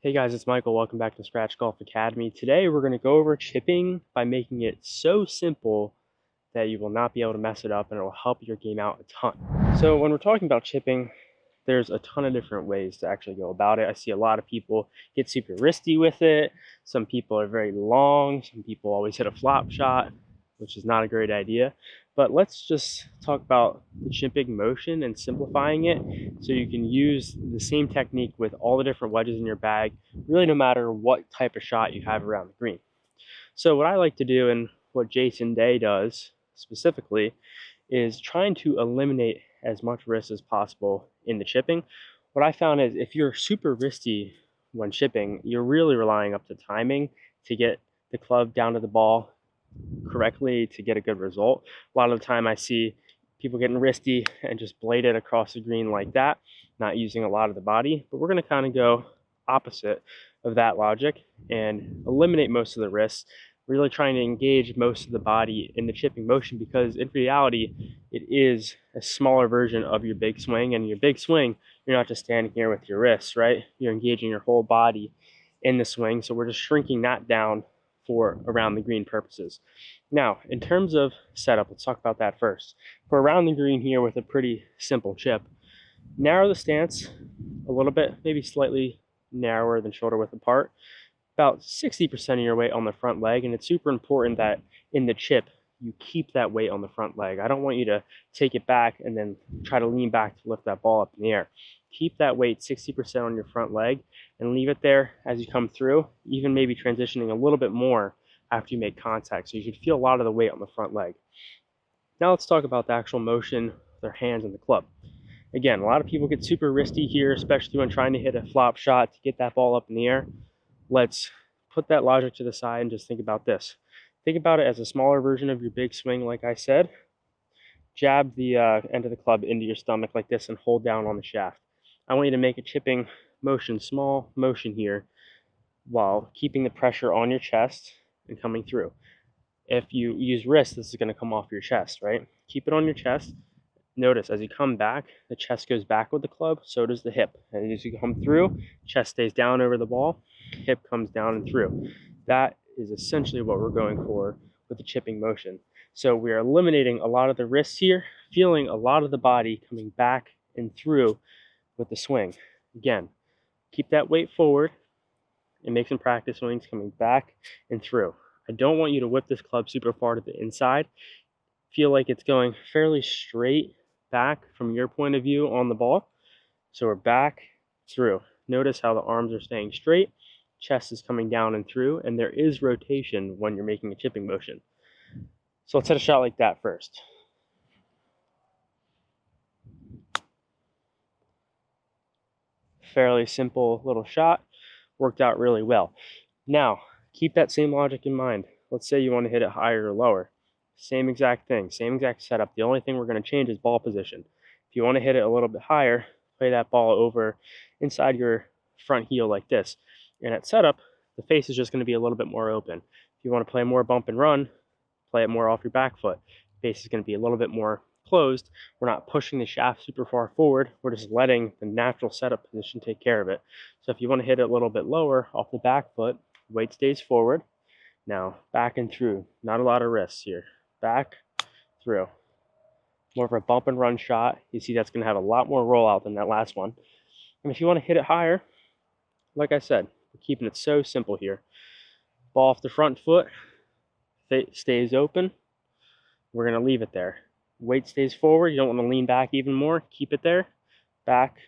Hey guys, it's Michael. Welcome back to Scratch Golf Academy. Today we're going to go over chipping by making it so simple that you will not be able to mess it up and it will help your game out a ton. So when we're talking about chipping, there's a ton of different ways to actually go about it. I see a lot of people get super wristy with it. Some people are very long. Some people always hit a flop shot, which is not a great idea. But let's just talk about the chipping motion and simplifying it so you can use the same technique with all the different wedges in your bag, really no matter what type of shot you have around the green. So what I like to do, and what Jason Day does specifically, is trying to eliminate as much risk as possible in the chipping. What I found is if you're super wristy when chipping, you're really relying up to timing to get the club down to the ball correctly to get a good result. A lot of the time I see people getting wristy and just blade it across the green like that, not using a lot of the body. But we're going to kind of go opposite of that logic and eliminate most of the risks, really trying to engage most of the body in the chipping motion, because in reality it is a smaller version of your big swing. And your big swing, you're not just standing here with your wrists, right? You're engaging your whole body in the swing. So we're just shrinking that down for around the green purposes. Now, in terms of setup, let's talk about that first. For around the green here with a pretty simple chip, narrow the stance a little bit, maybe slightly narrower than shoulder width apart, about 60% of your weight on the front leg. And it's super important that in the chip, you keep that weight on the front leg. I don't want you to take it back and then try to lean back to lift that ball up in the air. Keep that weight 60% on your front leg and leave it there as you come through, even maybe transitioning a little bit more after you make contact. So you should feel a lot of the weight on the front leg. Now let's talk about the actual motion with their hands and the club. Again, a lot of people get super wristy here, especially when trying to hit a flop shot to get that ball up in the air. Let's put that logic to the side and just think about this. Think about it as a smaller version of your big swing, like I said. Jab the end of the club into your stomach like this and hold down on the shaft. I want you to make a chipping motion, small motion here, while keeping the pressure on your chest and coming through. If you use wrist, this is going to come off your chest, right? Keep it on your chest. Notice as you come back, the chest goes back with the club, so does the hip. And as you come through, chest stays down over the ball, hip comes down and through. That is essentially what we're going for with the chipping motion. So we're eliminating a lot of the wrists here, feeling a lot of the body coming back and through with the swing. Again, keep that weight forward and make some practice swings coming back and through. I don't want you to whip this club super far to the inside. Feel like it's going fairly straight back from your point of view on the ball. So we're back through. Notice how the arms are staying straight, chest is coming down and through, and there is rotation when you're making a chipping motion. So let's hit a shot like that first. Fairly simple little shot, worked out really well. Now, keep that same logic in mind. Let's say you want to hit it higher or lower. Same exact thing, same exact setup. The only thing we're going to change is ball position. If you want to hit it a little bit higher, play that ball over inside your front heel like this. And at setup, the face is just going to be a little bit more open. If you want to play more bump and run, play it more off your back foot. Face is going to be a little bit more closed. We're not pushing the shaft super far forward. We're just letting the natural setup position take care of it. So if you want to hit it a little bit lower off the back foot, weight stays forward. Now back and through. Not a lot of wrists here. Back, through. More of a bump and run shot. You see that's going to have a lot more rollout than that last one. And if you want to hit it higher, like I said, we're keeping it so simple here. Ball off the front foot, stays open. We're going to leave it there. Weight stays forward. You don't want to lean back even more. Keep it there. Back,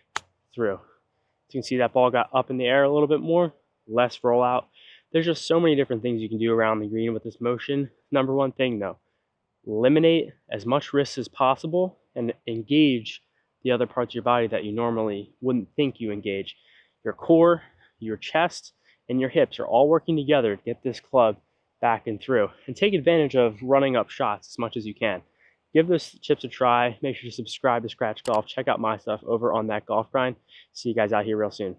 through. So you can see that ball got up in the air a little bit more. Less rollout. There's just so many different things you can do around the green with this motion. Number one thing though, eliminate as much risk as possible and engage the other parts of your body that you normally wouldn't think you engage. Your core, your chest, and your hips are all working together to get this club back and through. And take advantage of running up shots as much as you can. Give those chips a try. Make sure to subscribe to Scratch Golf. Check out my stuff over on That Golf Grind. See you guys out here real soon.